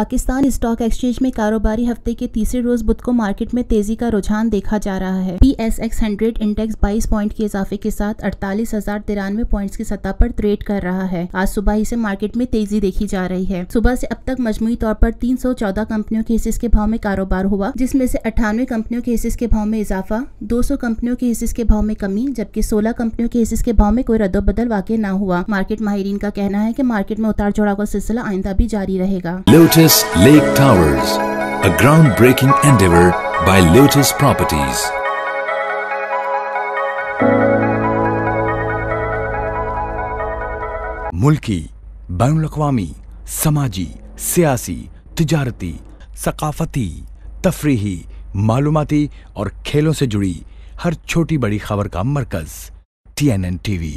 Pakistan stock exchange में कारोबारी हफ्ते के तीसरे रोज बुध को मार्केट में तेजी का रुझान देखा जा रहा है। PSX 100 इंडेक्स 22 पॉइंट के इजाफे के साथ 48,093 पॉइंट्स की सतह पर ट्रेड कर रहा है। आज सुबह ही से मार्केट में तेजी देखी जा रही है। सुबह से अब तक मजमूई तौर पर 314 कंपनियों के हिस्से के भाव में कारोबार हुआ, जिसमें से 98 कंपनियों के हिस्से के भाव में इजाफा, 200 कंपनियों के हिस्से के भाव में कमी, जबकि 16 कंपनियों के हिस्से के भाव में कोई रद्दोबदल वाक़ई न हुआ। मार्केट माहिरीन का कहना है कि मार्केट में उतार चढ़ाव का सिलसिला आइंदा भी जारी रहेगा। Lotus Lake Towers, a groundbreaking endeavor by Lotus Properties. मुल्की, बैनुल-अक़वामी, समाजी, सियासी, तिजारती, सकाफती, तफरीही, मालूमाती और खेलों से जुड़ी हर छोटी बड़ी खबर का मरकज TNN TV।